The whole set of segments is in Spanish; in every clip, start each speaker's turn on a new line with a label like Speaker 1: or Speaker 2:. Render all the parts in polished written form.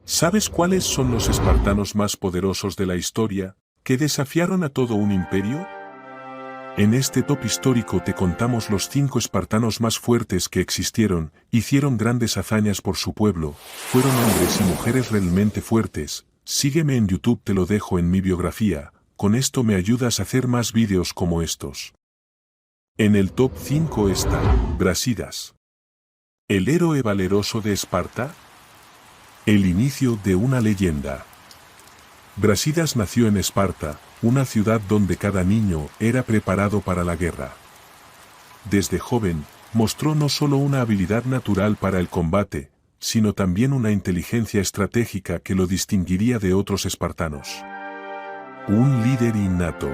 Speaker 1: ¿Sabes cuáles son los espartanos más poderosos de la historia, que desafiaron a todo un imperio? En este top histórico te contamos los 5 espartanos más fuertes que existieron, hicieron grandes hazañas por su pueblo, fueron hombres y mujeres realmente fuertes. Sígueme en YouTube, te lo dejo en mi biografía, con esto me ayudas a hacer más vídeos como estos. En el top 5 está Brásidas, el héroe valeroso de Esparta. El inicio de una leyenda. Brásidas nació en Esparta, una ciudad donde cada niño era preparado para la guerra. Desde joven, mostró no solo una habilidad natural para el combate, sino también una inteligencia estratégica que lo distinguiría de otros espartanos. Un líder innato.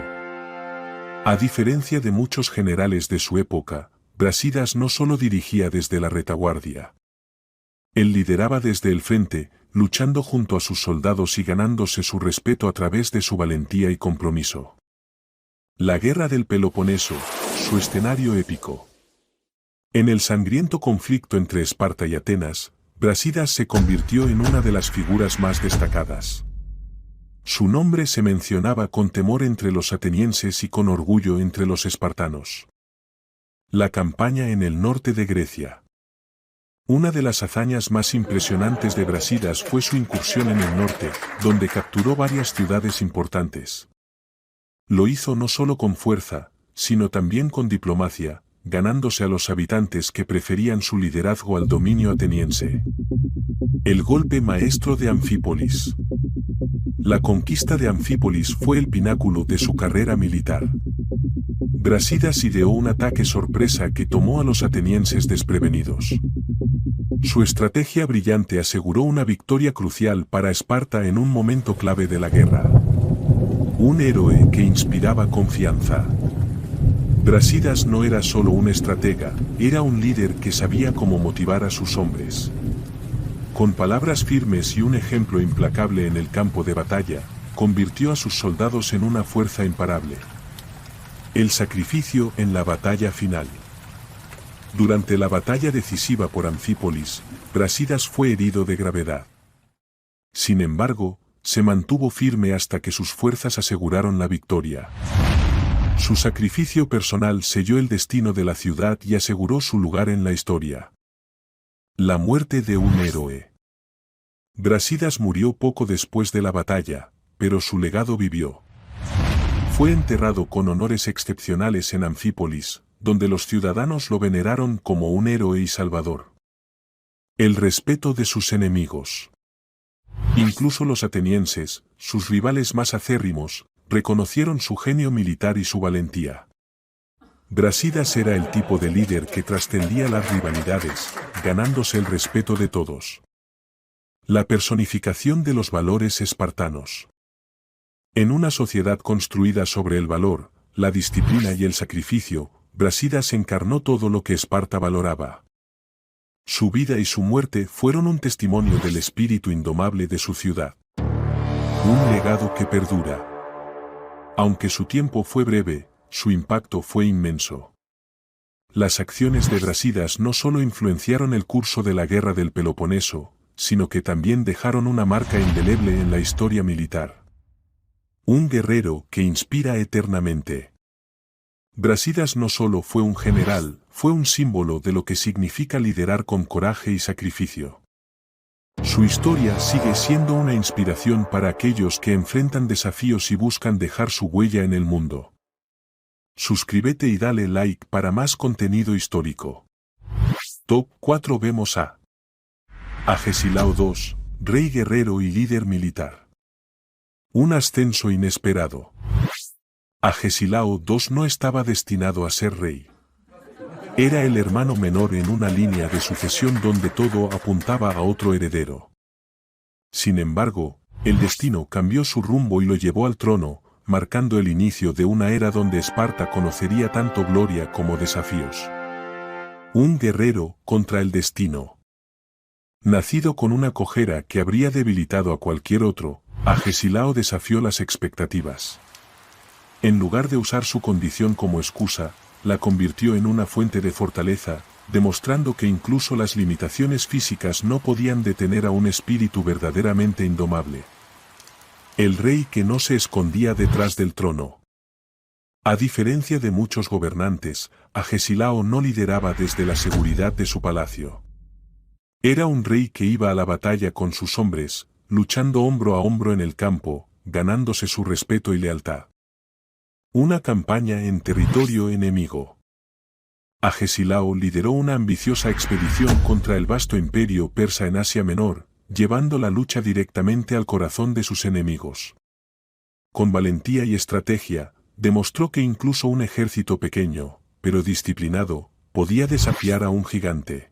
Speaker 1: A diferencia de muchos generales de su época, Brásidas no solo dirigía desde la retaguardia. Él lideraba desde el frente, luchando junto a sus soldados y ganándose su respeto a través de su valentía y compromiso. La Guerra del Peloponeso, su escenario épico. En el sangriento conflicto entre Esparta y Atenas, Brásidas se convirtió en una de las figuras más destacadas. Su nombre se mencionaba con temor entre los atenienses y con orgullo entre los espartanos. La campaña en el norte de Grecia. Una de las hazañas más impresionantes de Brásidas fue su incursión en el norte, donde capturó varias ciudades importantes. Lo hizo no solo con fuerza, sino también con diplomacia, ganándose a los habitantes que preferían su liderazgo al dominio ateniense. El golpe maestro de Anfípolis. La conquista de Anfípolis fue el pináculo de su carrera militar. Brásidas ideó un ataque sorpresa que tomó a los atenienses desprevenidos. Su estrategia brillante aseguró una victoria crucial para Esparta en un momento clave de la guerra. Un héroe que inspiraba confianza. Brásidas no era solo un estratega, era un líder que sabía cómo motivar a sus hombres. Con palabras firmes y un ejemplo implacable en el campo de batalla, convirtió a sus soldados en una fuerza imparable. El sacrificio en la batalla final. Durante la batalla decisiva por Anfípolis, Brásidas fue herido de gravedad. Sin embargo, se mantuvo firme hasta que sus fuerzas aseguraron la victoria. Su sacrificio personal selló el destino de la ciudad y aseguró su lugar en la historia. La muerte de un héroe. Brásidas murió poco después de la batalla, pero su legado vivió. Fue enterrado con honores excepcionales en Anfípolis, donde los ciudadanos lo veneraron como un héroe y salvador. El respeto de sus enemigos. Incluso los atenienses, sus rivales más acérrimos, reconocieron su genio militar y su valentía. Brásidas era el tipo de líder que trascendía las rivalidades, ganándose el respeto de todos. La personificación de los valores espartanos. En una sociedad construida sobre el valor, la disciplina y el sacrificio, Brásidas encarnó todo lo que Esparta valoraba. Su vida y su muerte fueron un testimonio del espíritu indomable de su ciudad. Un legado que perdura. Aunque su tiempo fue breve, su impacto fue inmenso. Las acciones de Brásidas no solo influenciaron el curso de la Guerra del Peloponeso, sino que también dejaron una marca indeleble en la historia militar. Un guerrero que inspira eternamente. Brásidas no solo fue un general, fue un símbolo de lo que significa liderar con coraje y sacrificio. Su historia sigue siendo una inspiración para aquellos que enfrentan desafíos y buscan dejar su huella en el mundo. Suscríbete y dale like para más contenido histórico. Top 4. Vemos a Agesilao II, rey guerrero y líder militar. Un ascenso inesperado. Agesilao II no estaba destinado a ser rey. Era el hermano menor en una línea de sucesión donde todo apuntaba a otro heredero. Sin embargo, el destino cambió su rumbo y lo llevó al trono, marcando el inicio de una era donde Esparta conocería tanto gloria como desafíos. Un guerrero contra el destino. Nacido con una cojera que habría debilitado a cualquier otro, Agesilao desafió las expectativas. En lugar de usar su condición como excusa, la convirtió en una fuente de fortaleza, demostrando que incluso las limitaciones físicas no podían detener a un espíritu verdaderamente indomable. El rey que no se escondía detrás del trono. A diferencia de muchos gobernantes, Agesilao no lideraba desde la seguridad de su palacio. Era un rey que iba a la batalla con sus hombres, luchando hombro a hombro en el campo, ganándose su respeto y lealtad. Una campaña en territorio enemigo. Agesilao lideró una ambiciosa expedición contra el vasto imperio persa en Asia Menor, llevando la lucha directamente al corazón de sus enemigos. Con valentía y estrategia, demostró que incluso un ejército pequeño, pero disciplinado, podía desafiar a un gigante.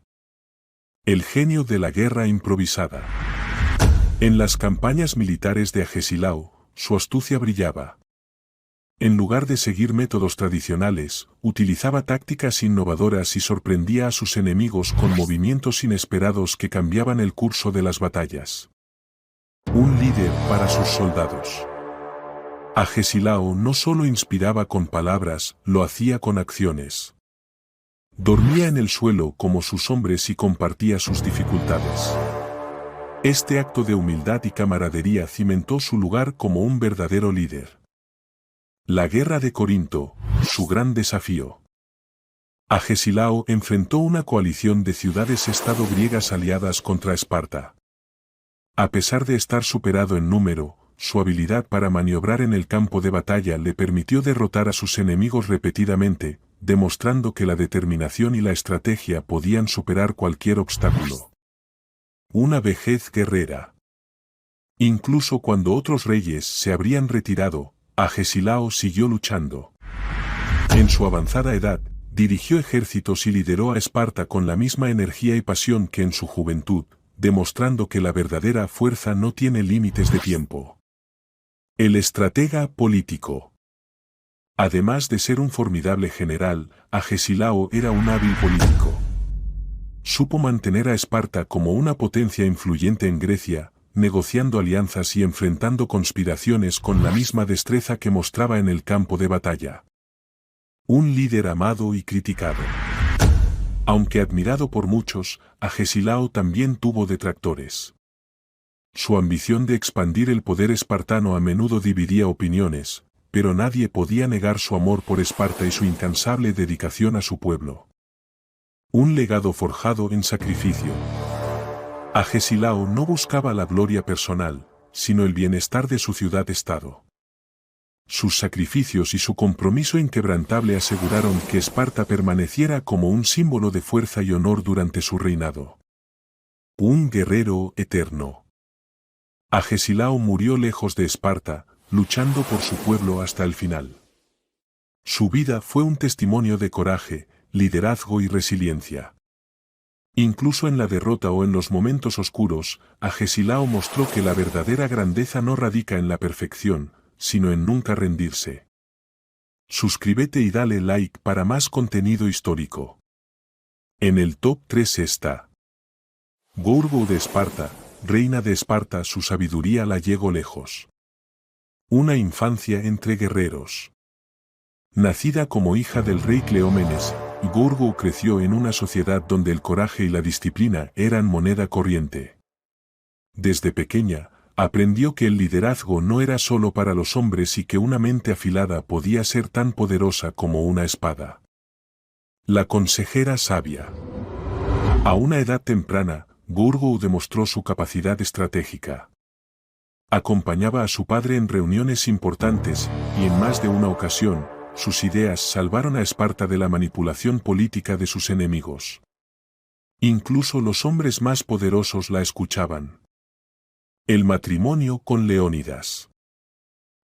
Speaker 1: El genio de la guerra improvisada. En las campañas militares de Agesilao, su astucia brillaba. En lugar de seguir métodos tradicionales, utilizaba tácticas innovadoras y sorprendía a sus enemigos con movimientos inesperados que cambiaban el curso de las batallas. Un líder para sus soldados. Agesilao no solo inspiraba con palabras, lo hacía con acciones. Dormía en el suelo como sus hombres y compartía sus dificultades. Este acto de humildad y camaradería cimentó su lugar como un verdadero líder. La guerra de Corinto, su gran desafío. Agesilao enfrentó una coalición de ciudades-estado griegas aliadas contra Esparta. A pesar de estar superado en número, su habilidad para maniobrar en el campo de batalla le permitió derrotar a sus enemigos repetidamente, demostrando que la determinación y la estrategia podían superar cualquier obstáculo. Una vejez guerrera. Incluso cuando otros reyes se habrían retirado, Agesilao siguió luchando. En su avanzada edad, dirigió ejércitos y lideró a Esparta con la misma energía y pasión que en su juventud, demostrando que la verdadera fuerza no tiene límites de tiempo. El estratega político. Además de ser un formidable general, Agesilao era un hábil político. Supo mantener a Esparta como una potencia influyente en Grecia, negociando alianzas y enfrentando conspiraciones con la misma destreza que mostraba en el campo de batalla. Un líder amado y criticado. Aunque admirado por muchos, Agesilao también tuvo detractores. Su ambición de expandir el poder espartano a menudo dividía opiniones, pero nadie podía negar su amor por Esparta y su incansable dedicación a su pueblo. Un legado forjado en sacrificio. Agesilao no buscaba la gloria personal, sino el bienestar de su ciudad-estado. Sus sacrificios y su compromiso inquebrantable aseguraron que Esparta permaneciera como un símbolo de fuerza y honor durante su reinado. Un guerrero eterno. Agesilao murió lejos de Esparta, luchando por su pueblo hasta el final. Su vida fue un testimonio de coraje, liderazgo y resiliencia. Incluso en la derrota o en los momentos oscuros, Agesilao mostró que la verdadera grandeza no radica en la perfección, sino en nunca rendirse. Suscríbete y dale like para más contenido histórico. En el top 3 está Gorgo de Esparta, reina de Esparta, su sabiduría la llegó lejos. Una infancia entre guerreros. Nacida como hija del rey Cleómenes, Gorgo creció en una sociedad donde el coraje y la disciplina eran moneda corriente. Desde pequeña, aprendió que el liderazgo no era solo para los hombres y que una mente afilada podía ser tan poderosa como una espada. La consejera sabia. A una edad temprana, Gorgo demostró su capacidad estratégica. Acompañaba a su padre en reuniones importantes, y en más de una ocasión, sus ideas salvaron a Esparta de la manipulación política de sus enemigos. Incluso los hombres más poderosos la escuchaban. El matrimonio con Leónidas.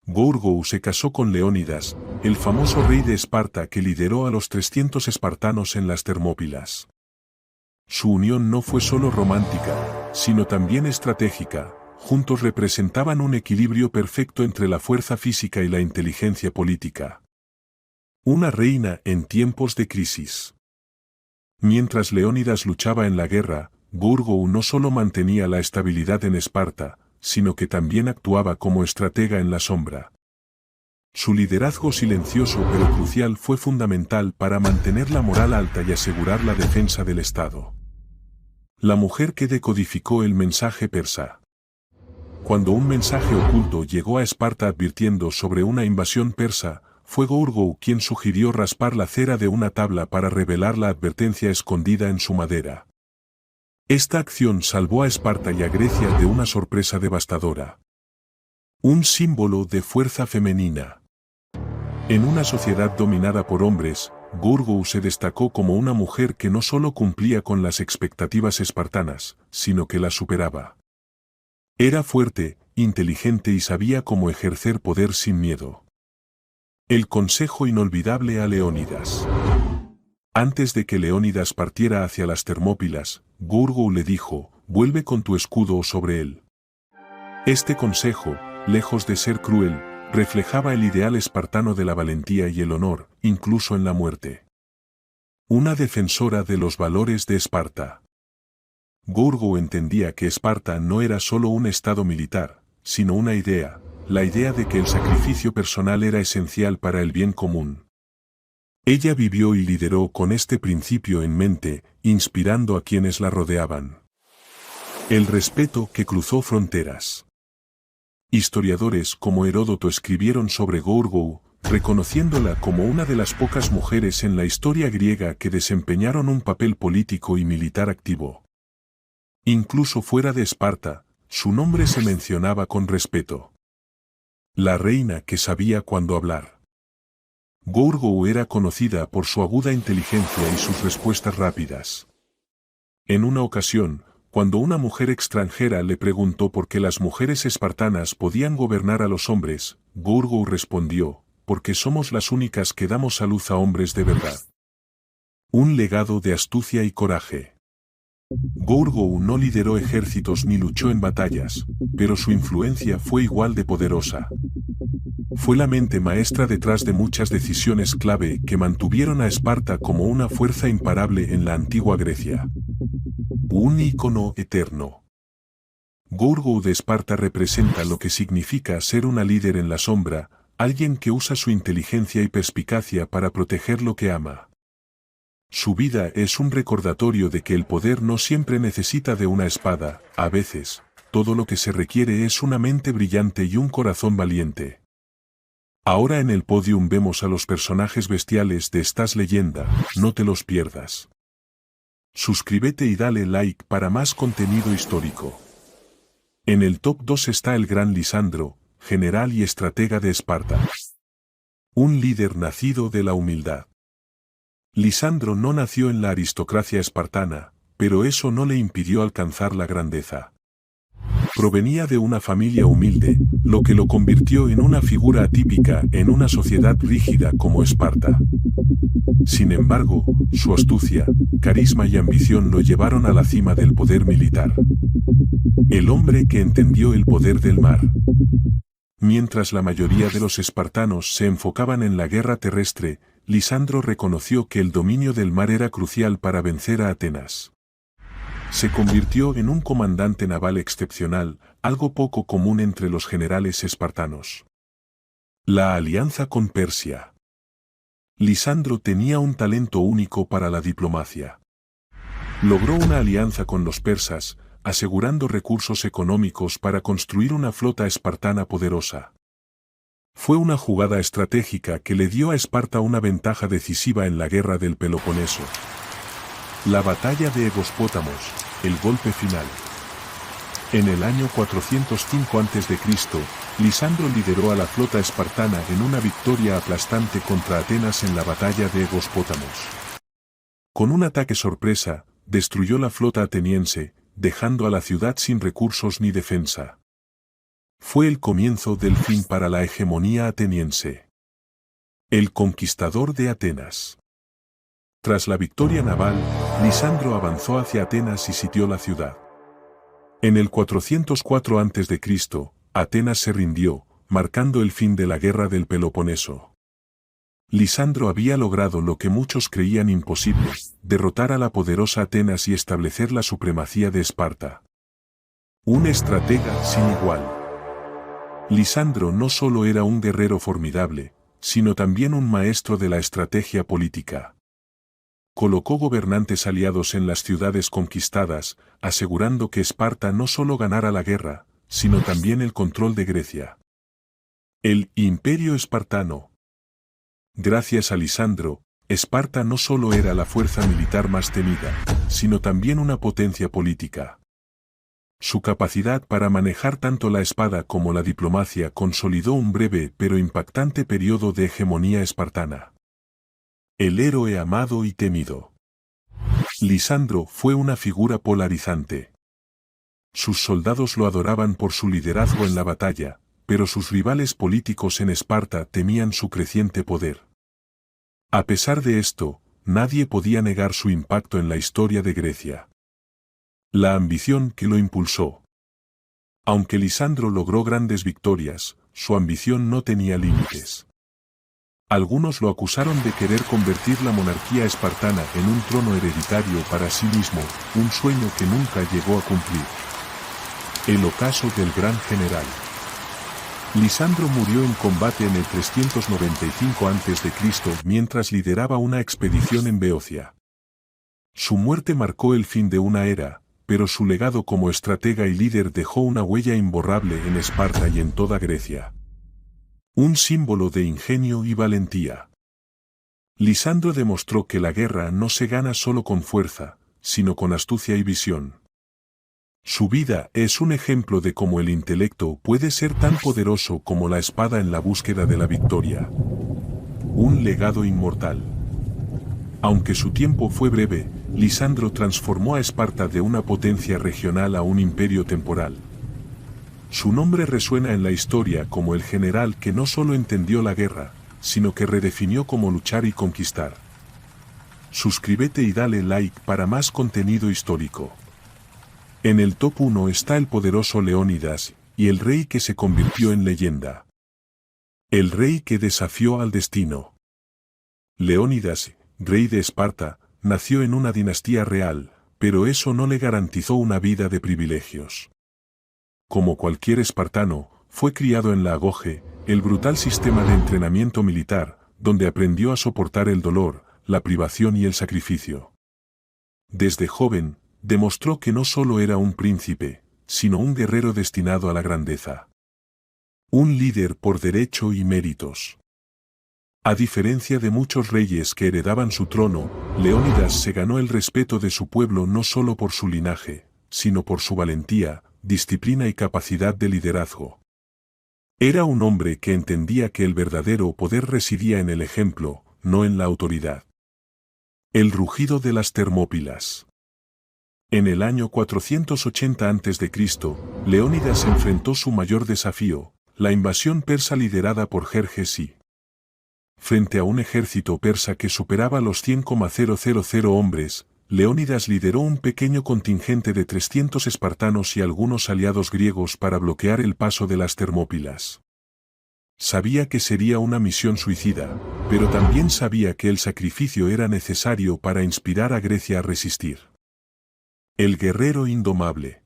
Speaker 1: Gorgo se casó con Leónidas, el famoso rey de Esparta que lideró a los 300 espartanos en las Termópilas. Su unión no fue solo romántica, sino también estratégica. Juntos representaban un equilibrio perfecto entre la fuerza física y la inteligencia política. Una reina en tiempos de crisis. Mientras Leónidas luchaba en la guerra, Gorgo no solo mantenía la estabilidad en Esparta, sino que también actuaba como estratega en la sombra. Su liderazgo silencioso pero crucial fue fundamental para mantener la moral alta y asegurar la defensa del Estado. La mujer que decodificó el mensaje persa. Cuando un mensaje oculto llegó a Esparta advirtiendo sobre una invasión persa, fue Gourgou quien sugirió raspar la cera de una tabla para revelar la advertencia escondida en su madera. Esta acción salvó a Esparta y a Grecia de una sorpresa devastadora. Un símbolo de fuerza femenina. En una sociedad dominada por hombres, Gourgou se destacó como una mujer que no solo cumplía con las expectativas espartanas, sino que las superaba. Era fuerte, inteligente y sabía cómo ejercer poder sin miedo. El consejo inolvidable a Leónidas. Antes de que Leónidas partiera hacia las Termópilas, Gourgou le dijo: «Vuelve con tu escudo sobre él». Este consejo, lejos de ser cruel, reflejaba el ideal espartano de la valentía y el honor, incluso en la muerte. Una defensora de los valores de Esparta. Gourgou entendía que Esparta no era solo un estado militar, sino una idea, la idea de que el sacrificio personal era esencial para el bien común. Ella vivió y lideró con este principio en mente, inspirando a quienes la rodeaban. El respeto que cruzó fronteras. Historiadores como Heródoto escribieron sobre Gourgou, reconociéndola como una de las pocas mujeres en la historia griega que desempeñaron un papel político y militar activo. Incluso fuera de Esparta, su nombre se mencionaba con respeto. La reina que sabía cuándo hablar. Gourgou era conocida por su aguda inteligencia y sus respuestas rápidas. En una ocasión, cuando una mujer extranjera le preguntó por qué las mujeres espartanas podían gobernar a los hombres, Gourgou respondió: «Porque somos las únicas que damos a luz a hombres de verdad». Un legado de astucia y coraje. Gourgou no lideró ejércitos ni luchó en batallas, pero su influencia fue igual de poderosa. Fue la mente maestra detrás de muchas decisiones clave que mantuvieron a Esparta como una fuerza imparable en la antigua Grecia. Un ícono eterno. Gourgou de Esparta representa lo que significa ser una líder en la sombra, alguien que usa su inteligencia y perspicacia para proteger lo que ama. Su vida es un recordatorio de que el poder no siempre necesita de una espada, a veces, todo lo que se requiere es una mente brillante y un corazón valiente. Ahora en el podium vemos a los personajes bestiales de esta leyenda, no te los pierdas. Suscríbete y dale like para más contenido histórico. En el top 2 está el gran Lisandro, general y estratega de Esparta. Un líder nacido de la humildad. Lisandro no nació en la aristocracia espartana, pero eso no le impidió alcanzar la grandeza. Provenía de una familia humilde, lo que lo convirtió en una figura atípica en una sociedad rígida como Esparta. Sin embargo, su astucia, carisma y ambición lo llevaron a la cima del poder militar. El hombre que entendió el poder del mar. Mientras la mayoría de los espartanos se enfocaban en la guerra terrestre, Lisandro reconoció que el dominio del mar era crucial para vencer a Atenas. Se convirtió en un comandante naval excepcional, algo poco común entre los generales espartanos. La alianza con Persia. Lisandro tenía un talento único para la diplomacia. Logró una alianza con los persas, asegurando recursos económicos para construir una flota espartana poderosa. Fue una jugada estratégica que le dio a Esparta una ventaja decisiva en la guerra del Peloponeso. La batalla de Egospótamos, el golpe final. En el año 405 a.C., Lisandro lideró a la flota espartana en una victoria aplastante contra Atenas en la batalla de Egospótamos. Con un ataque sorpresa, destruyó la flota ateniense, dejando a la ciudad sin recursos ni defensa. Fue el comienzo del fin para la hegemonía ateniense. El conquistador de Atenas. Tras la victoria naval, Lisandro avanzó hacia Atenas y sitió la ciudad. En el 404 a.C., Atenas se rindió, marcando el fin de la guerra del Peloponeso. Lisandro había logrado lo que muchos creían imposible, derrotar a la poderosa Atenas y establecer la supremacía de Esparta. Un estratega sin igual. Lisandro no solo era un guerrero formidable, sino también un maestro de la estrategia política. Colocó gobernantes aliados en las ciudades conquistadas, asegurando que Esparta no solo ganara la guerra, sino también el control de Grecia. El Imperio Espartano. Gracias a Lisandro, Esparta no solo era la fuerza militar más temida, sino también una potencia política. Su capacidad para manejar tanto la espada como la diplomacia consolidó un breve pero impactante periodo de hegemonía espartana. El héroe amado y temido. Lisandro fue una figura polarizante. Sus soldados lo adoraban por su liderazgo en la batalla, pero sus rivales políticos en Esparta temían su creciente poder. A pesar de esto, nadie podía negar su impacto en la historia de Grecia. La ambición que lo impulsó. Aunque Lisandro logró grandes victorias, su ambición no tenía límites. Algunos lo acusaron de querer convertir la monarquía espartana en un trono hereditario para sí mismo, un sueño que nunca llegó a cumplir. El ocaso del gran general. Lisandro murió en combate en el 395 a.C. mientras lideraba una expedición en Beocia. Su muerte marcó el fin de una era, pero su legado como estratega y líder dejó una huella imborrable en Esparta y en toda Grecia. Un símbolo de ingenio y valentía. Lisandro demostró que la guerra no se gana solo con fuerza, sino con astucia y visión. Su vida es un ejemplo de cómo el intelecto puede ser tan poderoso como la espada en la búsqueda de la victoria. Un legado inmortal. Aunque su tiempo fue breve, Lisandro transformó a Esparta de una potencia regional a un imperio temporal. Su nombre resuena en la historia como el general que no solo entendió la guerra, sino que redefinió cómo luchar y conquistar. Suscríbete y dale like para más contenido histórico. En el top 1 está el poderoso Leónidas, y el rey que se convirtió en leyenda. El rey que desafió al destino. Leónidas, rey de Esparta, nació en una dinastía real, pero eso no le garantizó una vida de privilegios. Como cualquier espartano, fue criado en la agoge, el brutal sistema de entrenamiento militar, donde aprendió a soportar el dolor, la privación y el sacrificio. Desde joven, demostró que no solo era un príncipe, sino un guerrero destinado a la grandeza. Un líder por derecho y méritos. A diferencia de muchos reyes que heredaban su trono, Leónidas se ganó el respeto de su pueblo no solo por su linaje, sino por su valentía, disciplina y capacidad de liderazgo. Era un hombre que entendía que el verdadero poder residía en el ejemplo, no en la autoridad. El rugido de las Termópilas. En el año 480 a.C., Leónidas enfrentó su mayor desafío, la invasión persa liderada por Jerjes I. Frente a un ejército persa que superaba los 100,000 hombres, Leónidas lideró un pequeño contingente de 300 espartanos y algunos aliados griegos para bloquear el paso de las Termópilas. Sabía que sería una misión suicida, pero también sabía que el sacrificio era necesario para inspirar a Grecia a resistir. El guerrero indomable.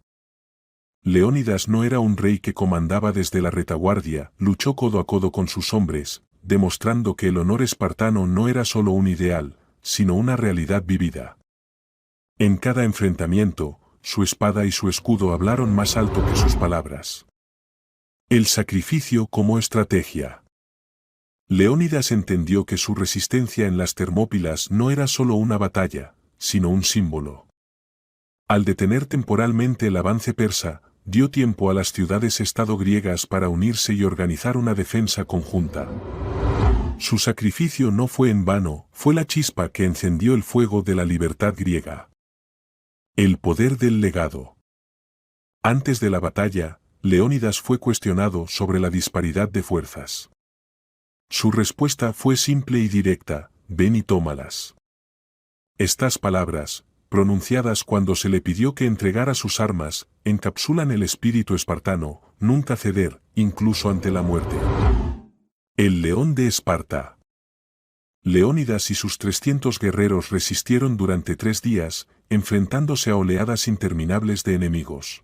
Speaker 1: Leónidas no era un rey que comandaba desde la retaguardia, luchó codo a codo con sus hombres, demostrando que el honor espartano no era solo un ideal, sino una realidad vivida. En cada enfrentamiento, su espada y su escudo hablaron más alto que sus palabras. El sacrificio como estrategia. Leónidas entendió que su resistencia en las Termópilas no era solo una batalla, sino un símbolo. Al detener temporalmente el avance persa, dio tiempo a las ciudades-estado griegas para unirse y organizar una defensa conjunta. Su sacrificio no fue en vano, fue la chispa que encendió el fuego de la libertad griega. El poder del legado. Antes de la batalla, Leónidas fue cuestionado sobre la disparidad de fuerzas. Su respuesta fue simple y directa: ven y tómalas. Estas palabras, pronunciadas cuando se le pidió que entregara sus armas, encapsulan el espíritu espartano, nunca ceder, incluso ante la muerte. El león de Esparta. Leónidas y sus 300 guerreros resistieron durante 3 días, enfrentándose a oleadas interminables de enemigos.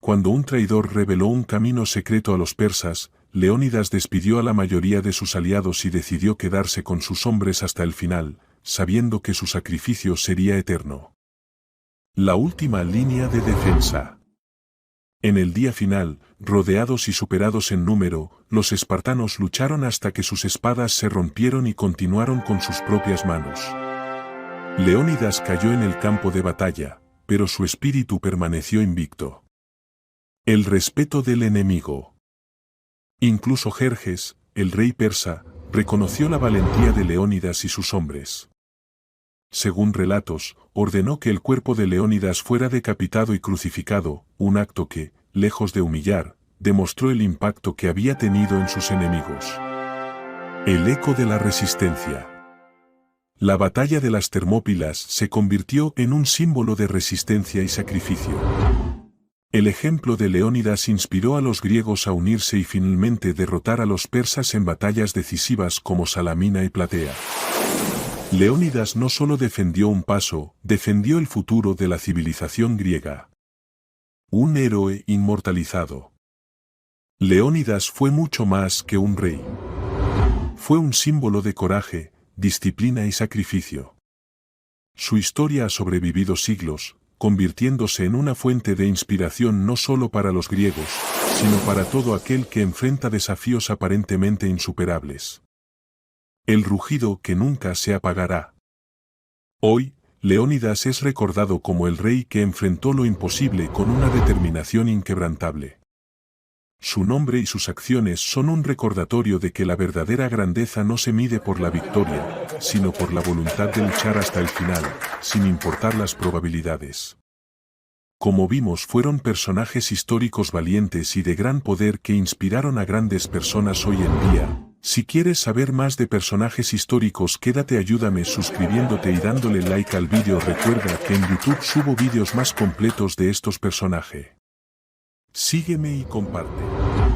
Speaker 1: Cuando un traidor reveló un camino secreto a los persas, Leónidas despidió a la mayoría de sus aliados y decidió quedarse con sus hombres hasta el final, sabiendo que su sacrificio sería eterno. La última línea de defensa. En el día final, rodeados y superados en número, los espartanos lucharon hasta que sus espadas se rompieron y continuaron con sus propias manos. Leónidas cayó en el campo de batalla, pero su espíritu permaneció invicto. El respeto del enemigo. Incluso Jerjes, el rey persa, reconoció la valentía de Leónidas y sus hombres. Según relatos, ordenó que el cuerpo de Leónidas fuera decapitado y crucificado, un acto que, lejos de humillar, demostró el impacto que había tenido en sus enemigos. El eco de la resistencia. La batalla de las Termópilas se convirtió en un símbolo de resistencia y sacrificio. El ejemplo de Leónidas inspiró a los griegos a unirse y finalmente derrotar a los persas en batallas decisivas como Salamina y Platea. Leónidas no solo defendió un paso, defendió el futuro de la civilización griega. Un héroe inmortalizado. Leónidas fue mucho más que un rey. Fue un símbolo de coraje, disciplina y sacrificio. Su historia ha sobrevivido siglos, convirtiéndose en una fuente de inspiración no solo para los griegos, sino para todo aquel que enfrenta desafíos aparentemente insuperables. El rugido que nunca se apagará. Hoy, Leónidas es recordado como el rey que enfrentó lo imposible con una determinación inquebrantable. Su nombre y sus acciones son un recordatorio de que la verdadera grandeza no se mide por la victoria, sino por la voluntad de luchar hasta el final, sin importar las probabilidades. Como vimos, fueron personajes históricos valientes y de gran poder que inspiraron a grandes personas hoy en día. Si quieres saber más de personajes históricos, quédate, ayúdame suscribiéndote y dándole like al vídeo. Recuerda que en YouTube subo vídeos más completos de estos personajes. Sígueme y comparte.